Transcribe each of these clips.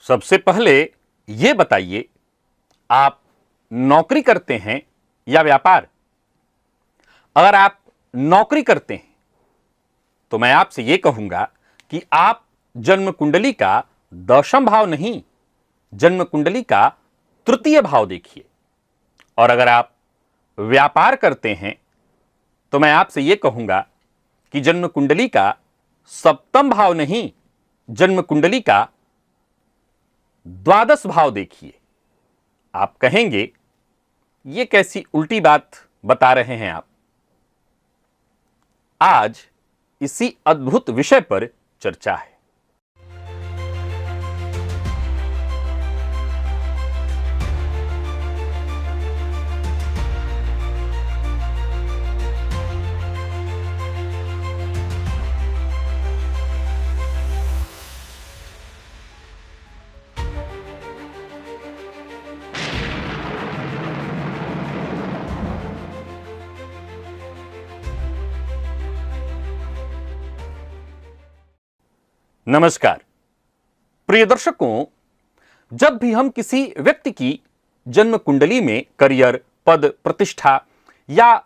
सबसे पहले ये बताइए, आप नौकरी करते हैं या व्यापार? अगर आप नौकरी करते हैं तो मैं आपसे यह कहूंगा कि आप जन्म कुंडली का दशम भाव नहीं, जन्म कुंडली का तृतीय भाव देखिए। और अगर आप व्यापार करते हैं तो मैं आपसे यह कहूंगा कि जन्म कुंडली का सप्तम भाव नहीं, जन्म कुंडली का द्वादश भाव देखिए। आप कहेंगे ये कैसी उल्टी बात बता रहे हैं आप। आज इसी अद्भुत विषय पर चर्चा है। नमस्कार प्रिय दर्शकों, जब भी हम किसी व्यक्ति की जन्म कुंडली में करियर, पद, प्रतिष्ठा या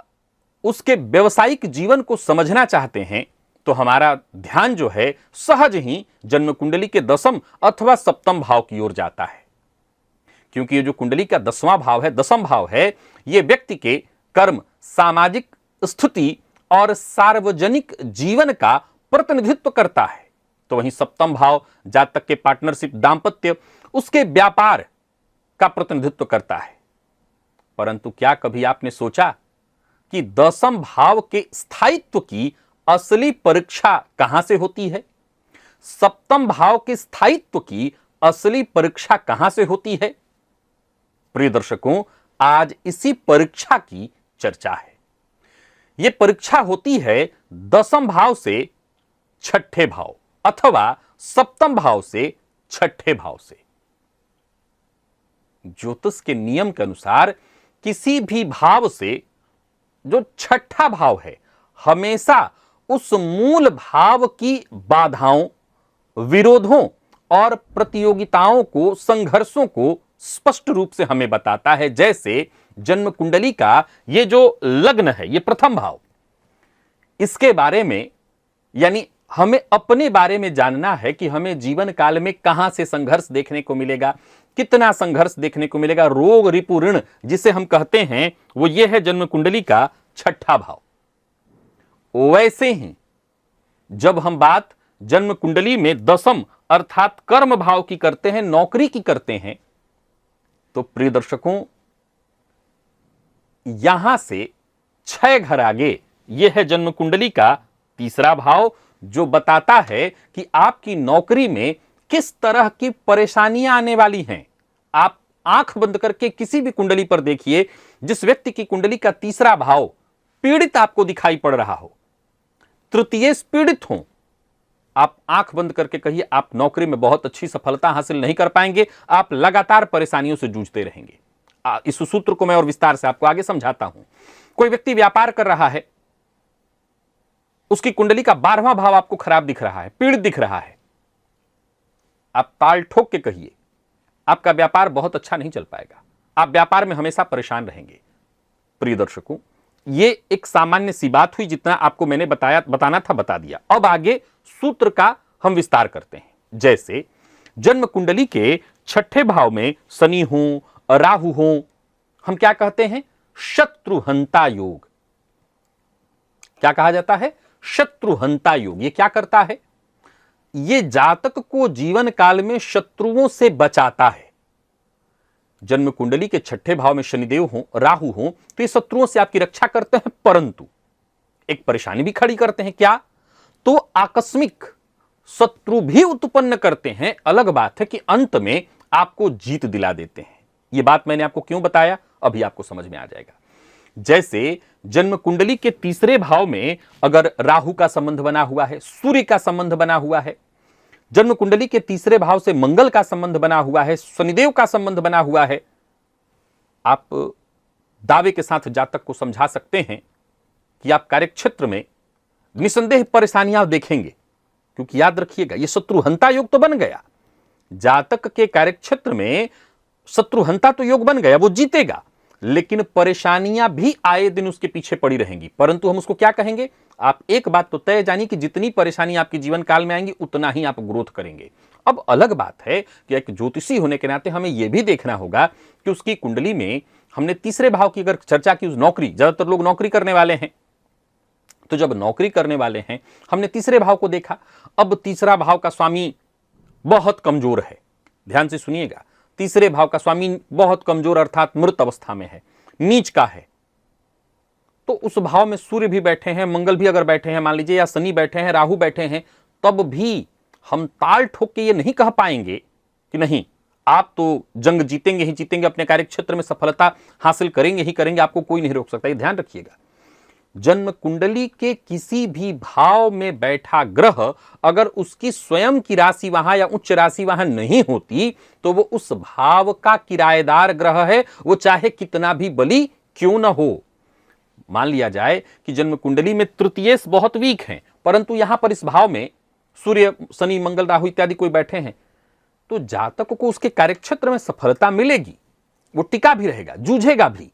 उसके व्यवसायिक जीवन को समझना चाहते हैं तो हमारा ध्यान जो है सहज ही जन्म कुंडली के दसम अथवा सप्तम भाव की ओर जाता है। क्योंकि ये जो कुंडली का दसवां भाव है, दसम भाव है, ये व्यक्ति के कर्म, सामाजिक स्थिति और सार्वजनिक जीवन का प्रतिनिधित्व करता है। तो वहीं सप्तम भाव जातक के पार्टनरशिप, दांपत्य, उसके व्यापार का प्रतिनिधित्व करता है। परंतु क्या कभी आपने सोचा कि दसम भाव के स्थायित्व की असली परीक्षा कहां से होती है? सप्तम भाव के स्थायित्व की असली परीक्षा कहां से होती है? प्रिय दर्शकों, आज इसी परीक्षा की चर्चा है। यह परीक्षा होती है दसम भाव से छठे भाव अथवा सप्तम भाव से छठे भाव से। ज्योतिष के नियम के अनुसार किसी भी भाव से जो छठा भाव है हमेशा उस मूल भाव की बाधाओं, विरोधों और प्रतियोगिताओं को, संघर्षों को स्पष्ट रूप से हमें बताता है। जैसे जन्म कुंडली का ये जो लग्न है, ये प्रथम भाव, इसके बारे में यानी हमें अपने बारे में जानना है कि हमें जीवन काल में कहां से संघर्ष देखने को मिलेगा, कितना संघर्ष देखने को मिलेगा। रोग, रिपु, ऋण जिसे हम कहते हैं, वो ये है जन्म कुंडली का छठा भाव। वैसे ही जब हम बात जन्म कुंडली में दसम अर्थात कर्म भाव की करते हैं, नौकरी की करते हैं, तो प्रिय दर्शकों यहां से 6 घर आगे यह है जन्म कुंडली का तीसरा भाव, जो बताता है कि आपकी नौकरी में किस तरह की परेशानियां आने वाली हैं। आप आंख बंद करके किसी भी कुंडली पर देखिए, जिस व्यक्ति की कुंडली का तीसरा भाव पीड़ित आपको दिखाई पड़ रहा हो, तृतीय पीड़ित हो, आप आंख बंद करके कहिए आप नौकरी में बहुत अच्छी सफलता हासिल नहीं कर पाएंगे, आप लगातार परेशानियों से जूझते रहेंगे। इस सूत्र को मैं और विस्तार से आपको आगे समझाता हूं। कोई व्यक्ति व्यापार कर रहा है, उसकी कुंडली का 12वां भाव आपको खराब दिख रहा है, पीड़ित दिख रहा है, आप ताल ठोक के कहिए आपका व्यापार बहुत अच्छा नहीं चल पाएगा, आप व्यापार में हमेशा परेशान रहेंगे। प्रिय दर्शकों, यह एक सामान्य सी बात हुई, जितना आपको मैंने बताना था बता दिया। अब आगे सूत्र का हम विस्तार करते हैं। जैसे जन्म कुंडली के छठे भाव में शनि हो, राहु हो, हम क्या कहते हैं? शत्रुहंता योग। क्या कहा जाता है? शत्रुहंता योग। ये क्या करता है? ये जातक को जीवन काल में शत्रुओं से बचाता है। जन्म कुंडली के छठे भाव में शनिदेव हो, राहु हो, तो ये शत्रुओं से आपकी रक्षा करते हैं, परंतु एक परेशानी भी खड़ी करते हैं। क्या? तो आकस्मिक शत्रु भी उत्पन्न करते हैं। अलग बात है कि अंत में आपको जीत दिला देते हैं। यह बात मैंने आपको क्यों बताया, अभी आपको समझ में आ जाएगा। जैसे जन्म कुंडली के तीसरे भाव में अगर राहु का संबंध बना हुआ है, सूर्य का संबंध बना हुआ है, जन्म कुंडली के तीसरे भाव से मंगल का संबंध बना हुआ है, शनिदेव का संबंध बना हुआ है, आप दावे के साथ जातक को समझा सकते हैं कि आप कार्यक्षेत्र में निसंदेह परेशानियां देखेंगे। क्योंकि याद रखिएगा, यह शत्रुहंता योग तो बन गया, जातक के कार्यक्षेत्र में शत्रुहंता तो योग बन गया, वो जीतेगा, लेकिन परेशानियां भी आए दिन उसके पीछे पड़ी रहेंगी। परंतु हम उसको क्या कहेंगे? आप एक बात तो तय जानिए कि जितनी परेशानी आपके जीवन काल में आएंगी उतना ही आप ग्रोथ करेंगे। अब अलग बात है कि एक ज्योतिषी होने के नाते हमें यह भी देखना होगा कि उसकी कुंडली में हमने तीसरे भाव की अगर चर्चा की, उस नौकरी, ज्यादातर लोग नौकरी करने वाले हैं, तो जब नौकरी करने वाले हैं हमने तीसरे भाव को देखा। अब तीसरा भाव का स्वामी बहुत कमजोर है, ध्यान से सुनिएगा, तीसरे भाव का स्वामी बहुत कमजोर अर्थात मृत अवस्था में है, नीच का है। तो उस भाव में सूर्य भी बैठे हैं, मंगल भी अगर बैठे हैं मान लीजिए, या शनि बैठे हैं, राहु बैठे हैं, तब भी हम ताल ठोक के ये नहीं कह पाएंगे कि नहीं आप तो जंग जीतेंगे ही जीतेंगे, अपने कार्यक्षेत्र में सफलता हासिल करेंगे ही करेंगे, आपको कोई नहीं रोक सकता। ये ध्यान रखिएगा, जन्म कुंडली के किसी भी भाव में बैठा ग्रह अगर उसकी स्वयं की राशि वहां या उच्च राशि वहां नहीं होती तो वो उस भाव का किराएदार ग्रह है, वो चाहे कितना भी बली क्यों ना हो। मान लिया जाए कि जन्म कुंडली में तृतीयेश बहुत वीक हैं, परंतु यहां पर इस भाव में सूर्य, शनि, मंगल, राहु इत्यादि कोई बैठे हैं, तो जातक को उसके कार्यक्षेत्र में सफलता मिलेगी, वो टिका भी रहेगा, जूझेगा भी,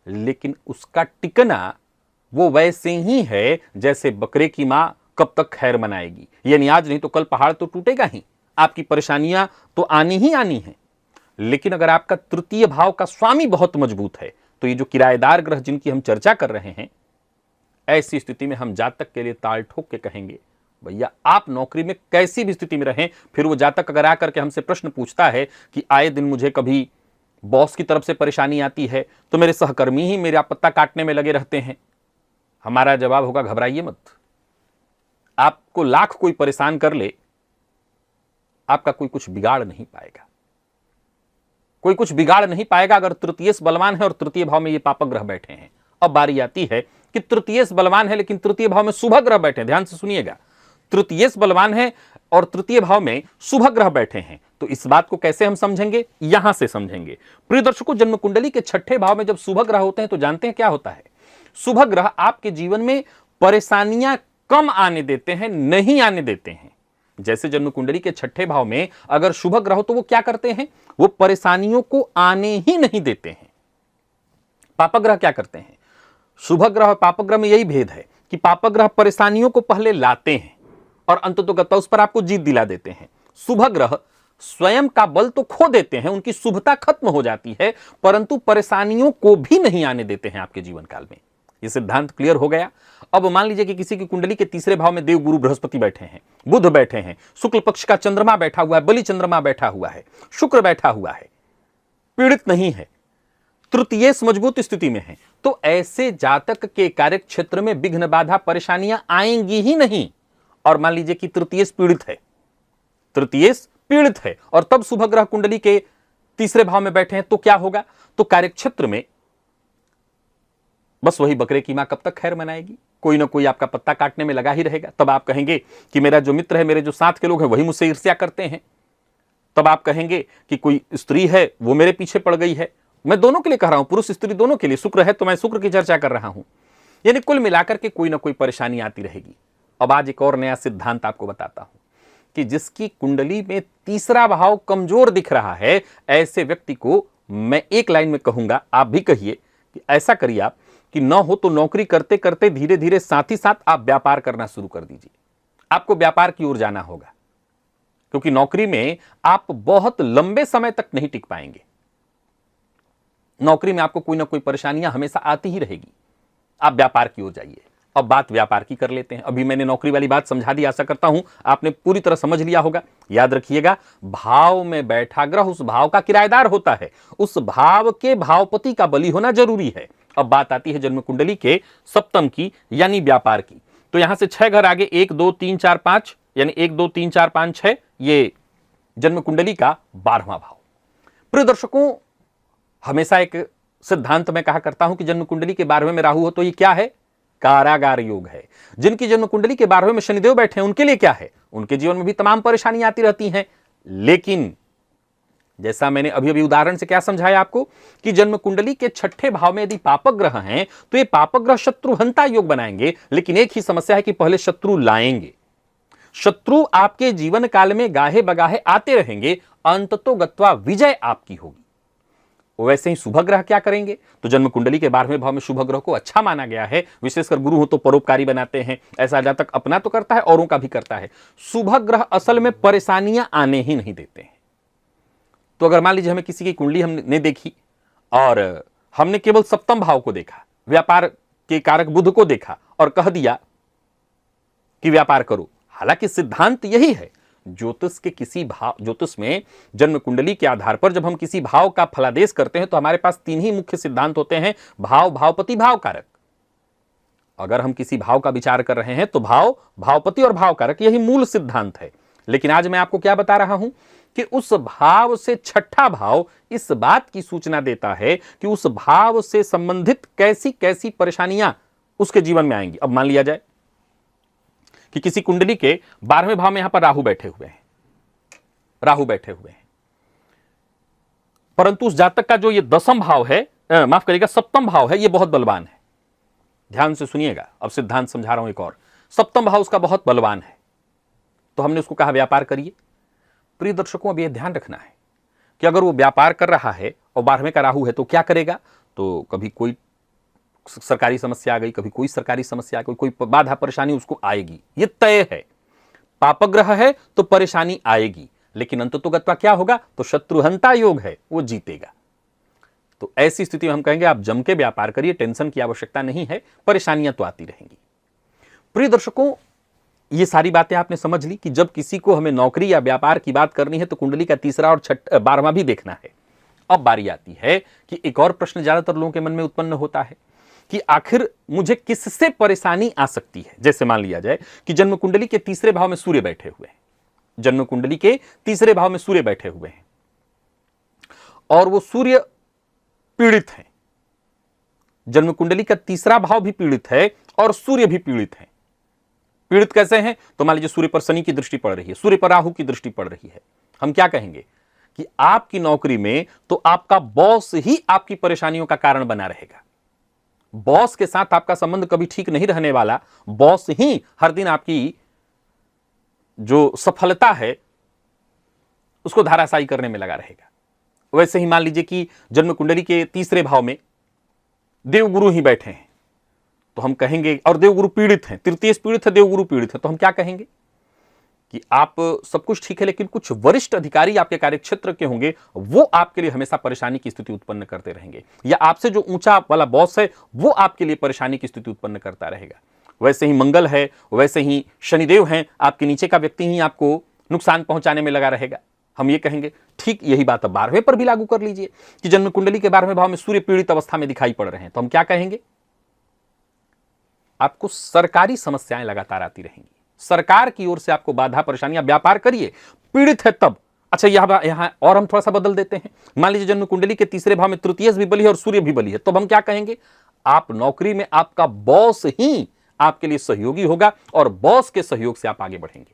लेकिन उसका टिकना वो वैसे ही है जैसे बकरे की मां कब तक खैर मनाएगी, यानी आज नहीं तो कल पहाड़ तो टूटेगा ही, आपकी परेशानियां तो आनी ही आनी हैं। लेकिन अगर आपका तृतीय भाव का स्वामी बहुत मजबूत है तो ये जो किराएदार ग्रह जिनकी हम चर्चा कर रहे हैं, ऐसी स्थिति में हम जातक के लिए ताल ठोक के कहेंगे भैया आप नौकरी में कैसी भी स्थिति में रहें। फिर वो जातक अगर आकर के हमसे प्रश्न पूछता है कि आए दिन मुझे कभी बॉस की तरफ से परेशानी आती है, तो मेरे सहकर्मी ही मेरा पत्ता काटने में लगे रहते हैं, हमारा जवाब होगा घबराइए मत, आपको लाख कोई परेशान कर ले, आपका कोई कुछ बिगाड़ नहीं पाएगा, कोई कुछ बिगाड़ नहीं पाएगा अगर तृतीयेश बलवान है और तृतीय भाव में ये पापक ग्रह बैठे हैं। अब बारी आती है कि तृतीयेश बलवान है लेकिन तृतीय भाव में शुभ ग्रह बैठे हैं, ध्यान से सुनिएगा, तृतीयेश बलवान है और तृतीय भाव में शुभ ग्रह बैठे हैं, तो इस बात को कैसे हम समझेंगे? यहां से समझेंगे। प्रिय दर्शकों, जन्म कुंडली के छठे भाव में जब शुभ ग्रह होते हैं तो जानते हैं क्या होता है? शुभ ग्रह आपके जीवन में परेशानियां कम आने देते हैं, नहीं आने देते हैं। जैसे जन्म कुंडली के छठे भाव में अगर शुभ ग्रह हो तो वो क्या करते हैं? वो परेशानियों को आने ही नहीं देते हैं। पापक ग्रह क्या करते हैं? शुभ ग्रह और पापक ग्रह में यही भेद है कि पापक ग्रह परेशानियों को पहले लाते हैं और अंततोगत्वा उस पर आपको जीत दिला देते हैं। शुभ ग्रह स्वयं का बल तो खो देते हैं, उनकी शुभता खत्म हो जाती है, परंतु परेशानियों को भी नहीं आने देते हैं आपके जीवन काल में। यह सिद्धांत क्लियर हो गया। अब मान लीजिए कि किसी की कुंडली के तीसरे भाव में देव गुरु बृहस्पति बैठे हैं, बुध बैठे हैं, शुक्ल पक्ष का चंद्रमा बैठा हुआ है, बलि चंद्रमा बैठा हुआ है, शुक्र बैठा हुआ है, पीड़ित नहीं है, तृतीयेश मजबूत स्थिति में है, तो ऐसे जातक के कार्यक्षेत्र में विघ्न बाधा परेशानियां आएंगी ही नहीं। और मान लीजिए कि तृतीयेश पीड़ित है, तृतीयेश पीड़ित है और तब शुभ ग्रह कुंडली के तीसरे भाव में बैठे हैं, तो क्या होगा? तो कार्यक्षेत्र में बस वही बकरे की मां कब तक खैर मनाएगी, कोई ना कोई आपका पत्ता काटने में लगा ही रहेगा। तब आप कहेंगे कि मेरा जो मित्र है, मेरे जो साथ के लोग हैं वही मुझसे ईर्ष्या करते हैं। तब आप कहेंगे कि कोई स्त्री है वो मेरे पीछे पड़ गई है। मैं दोनों के लिए कह रहा हूं, पुरुष स्त्री दोनों के लिए, शुक्र है तो मैं शुक्र की चर्चा कर रहा हूं। यानी कुल मिलाकर के कोई ना कोई परेशानी आती रहेगी। अब आज एक और नया सिद्धांत आपको बताता हूं कि जिसकी कुंडली में तीसरा भाव कमजोर दिख रहा है, ऐसे व्यक्ति को मैं एक लाइन में कहूंगा, आप भी कहिए कि ऐसा करिए आप कि न हो तो नौकरी करते करते धीरे धीरे साथ ही साथ आप व्यापार करना शुरू कर दीजिए। आपको व्यापार की ओर जाना होगा, क्योंकि नौकरी में आप बहुत लंबे समय तक नहीं टिक पाएंगे। नौकरी में आपको कोई ना कोई परेशानियां हमेशा आती ही रहेगी। आप व्यापार की ओर जाइए। अब बात व्यापार की कर लेते हैं। अभी मैंने नौकरी वाली बात समझा दी, आशा करता हूं आपने पूरी तरह समझ लिया होगा। याद रखिएगा, भाव में बैठा ग्रह उस भाव का किराएदार होता है, उस भाव के भावपति का बली होना जरूरी है। अब बात आती है जन्म कुंडली के सप्तम की, यानी व्यापार की। तो यहां से 6 घर आगे 1 2 3 4 5, यानी 1 2 3 4 5 6, ये जन्म कुंडली का 12वां भाव। प्रिय दर्शकों, हमेशा एक सिद्धांत में कहा करता हूं कि जन्म कुंडली के 12वें में राहु हो तो ये क्या है? कारागार योग है। जिनकी जन्म कुंडली के 12वें में शनिदेव बैठे हैं उनके लिए क्या है? उनके जीवन में भी तमाम परेशानियां आती रहती हैं, लेकिन जैसा मैंने अभी अभी उदाहरण से क्या समझाया आपको कि जन्म कुंडली के छठे भाव में यदि पापक ग्रह हैं तो ये पापक ग्रह शत्रुहंता योग बनाएंगे, लेकिन एक ही समस्या है कि पहले शत्रु लाएंगे। शत्रु आपके जीवन काल में गाहे बगाहे आते रहेंगे, अंततो गत्वा विजय आपकी होगी। वैसे ही शुभ ग्रह क्या करेंगे? तो जन्म कुंडली के 12वें भाव में शुभ ग्रह को अच्छा माना गया है, विशेषकर गुरु हो तो परोपकारी बनाते हैं, ऐसा जातक अपना तो करता है औरों का भी करता है। शुभ ग्रह असल में परेशानियां आने ही नहीं देते हैं। तो अगर मान लीजिए हमें किसी की कुंडली हमने देखी और हमने केवल सप्तम भाव को देखा, व्यापार के कारक बुध को देखा और कह दिया कि व्यापार करो, हालांकि सिद्धांत यही है ज्योतिष के किसी भाव, ज्योतिष में जन्म कुंडली के आधार पर जब हम किसी भाव का फलादेश करते हैं तो हमारे पास 3 ही मुख्य सिद्धांत होते हैं, भाव, भावपति, भाव कारक। अगर हम किसी भाव का विचार कर रहे हैं तो भाव, भावपति और भाव कारक, यही मूल सिद्धांत है। लेकिन आज मैं आपको क्या बता रहा हूं कि उस भाव से छठा भाव इस बात की सूचना देता है कि उस भाव से संबंधित कैसी कैसी परेशानियां उसके जीवन में आएंगी। अब मान लिया जाए कि किसी कुंडली के 12वें भाव में यहां पर राहु बैठे हुए हैं, परंतु उस जातक का जो ये 10वां भाव है, माफ करिएगा 7वां भाव है, ये बहुत बलवान है। ध्यान से सुनिएगा, अब सिद्धांत समझा रहा हूं एक और। 7वां भाव उसका बहुत बलवान है, तो हमने उसको कहा व्यापार करिए। प्रिय दर्शकों, अब यह ध्यान रखना है कि अगर वो व्यापार कर रहा है और 12वें का राहु है तो क्या करेगा? तो कभी कोई सरकारी समस्या आ गई, कभी कोई सरकारी समस्या आ गई, कोई बाधा परेशानी उसको आएगी, ये तय है। पापग्रह है तो परेशानी आएगी, लेकिन अंततोगत्वा क्या होगा? तो शत्रुहंता योग है, वो जीतेगा। तो ऐसी स्थिति में हम कहेंगे आप जम के व्यापार करिए, टेंशन की आवश्यकता नहीं है, परेशानियां तो आती रहेंगी। प्रिय दर्शकों, ये सारी बातें आपने समझ ली कि जब किसी को हमें नौकरी या व्यापार की बात करनी है तो कुंडली का 3रा और 12वां भी देखना है। अब बारी आती है कि एक और प्रश्न ज्यादातर लोगों के मन में उत्पन्न होता है कि आखिर मुझे किससे परेशानी आ सकती है। जैसे मान लिया जाए कि जन्म कुंडली के 3रे भाव में सूर्य बैठे हुए हैं, जन्म कुंडली के 3रे भाव में सूर्य बैठे हुए हैं और वो सूर्य पीड़ित है। जन्म कुंडली का 3रा भाव भी पीड़ित है और सूर्य भी पीड़ित है। पीड़ित कैसे हैं? तो मान लीजिए सूर्य पर शनि की दृष्टि पड़ रही है, सूर्य पर राहु की दृष्टि पड़ रही है। हम क्या कहेंगे कि आपकी नौकरी में तो आपका बॉस ही आपकी परेशानियों का कारण बना रहेगा। बॉस के साथ आपका संबंध कभी ठीक नहीं रहने वाला, बॉस ही हर दिन आपकी जो सफलता है उसको धाराशायी करने में लगा रहेगा। वैसे ही मान लीजिए कि जन्म कुंडली के 3रे भाव में देवगुरु ही बैठे हैं, तो हम कहेंगे, और देवगुरु पीड़ित हैं, तृतीय पीड़ित है, देवगुरु पीड़ित है, तो हम क्या कहेंगे कि आप सब कुछ ठीक है लेकिन कुछ वरिष्ठ अधिकारी आपके कार्यक्षेत्र के होंगे, वो आपके लिए हमेशा परेशानी की स्थिति उत्पन्न करते रहेंगे, या आपसे जो ऊंचा वाला बॉस है वो आपके लिए परेशानी की स्थिति उत्पन्न करता रहेगा। वैसे ही मंगल है, वैसे ही शनिदेव हैं, आपके नीचे का व्यक्ति ही आपको नुकसान पहुंचाने में लगा रहेगा। हम ये कहेंगे ठीक यही बात अब 12वें पर भी लागू कर लीजिए कि जन्म कुंडली के 12वें भाव में सूर्य पीड़ित अवस्था में दिखाई पड़ रहे हैं, तो हम क्या कहेंगे? आपको सरकारी समस्याएं लगातार आती रहेंगी, सरकार की ओर से आपको बाधा परेशानियां। व्यापार करिए, पीड़ित है तब। अच्छा, यहां और हम थोड़ा सा बदल देते हैं। मान लीजिए जन्म कुंडली के 3रे भाव में तृतीय भी बली है और सूर्य भी बली है, तो हम क्या कहेंगे? आप नौकरी में आपका बॉस ही आपके लिए सहयोगी होगा और बॉस के सहयोग से आप आगे बढ़ेंगे।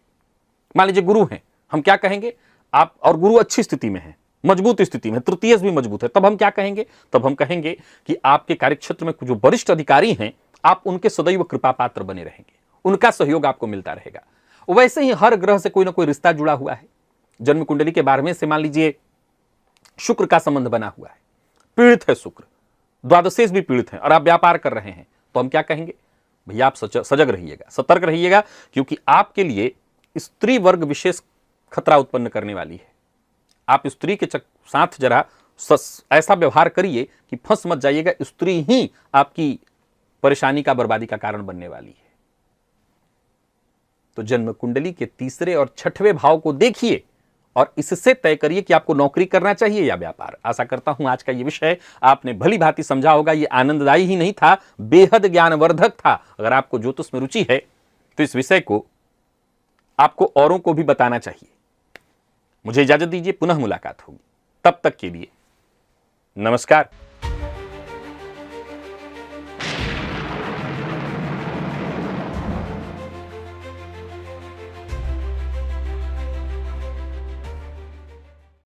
मान लीजिए गुरु हैं, हम क्या कहेंगे? आप, और गुरु अच्छी स्थिति में है, मजबूत स्थिति में, तृतीय भी मजबूत है, तब हम क्या कहेंगे? तब हम कहेंगे कि आपके कार्यक्षेत्र में जो वरिष्ठ अधिकारी हैं आप उनके सदैव कृपा पात्र बने रहेंगे, उनका सहयोग आपको मिलता रहेगा। वैसे ही हर ग्रह से कोई ना कोई रिश्ता जुड़ा हुआ है। जन्म कुंडली के 12वें से मान लीजिए शुक्र का संबंध बना हुआ है, पीड़ित है शुक्र, द्वादशेश भी पीड़ित है और आप व्यापार कर रहे हैं, तो हम क्या कहेंगे? भैया आप सजग रहिएगा, सतर्क रहिएगा, क्योंकि आपके लिए स्त्री वर्ग विशेष खतरा उत्पन्न करने वाली है। आप स्त्री के साथ जरा ऐसा व्यवहार करिए कि फंस मत जाइएगा, स्त्री ही आपकी परेशानी का, बर्बादी का कारण बनने वाली है। तो जन्म कुंडली के 3रे और 6वें भाव को देखिए और इससे तय करिए कि आपको नौकरी करना चाहिए या व्यापार। आशा करता हूं आज का यह विषय आपने भली भांति समझा होगा। यह आनंददायी ही नहीं था, बेहद ज्ञानवर्धक था। अगर आपको ज्योतिष में रुचि है तो इस विषय को आपको औरों को भी बताना चाहिए। मुझे इजाजत दीजिए, पुनः मुलाकात होगी, तब तक के लिए नमस्कार।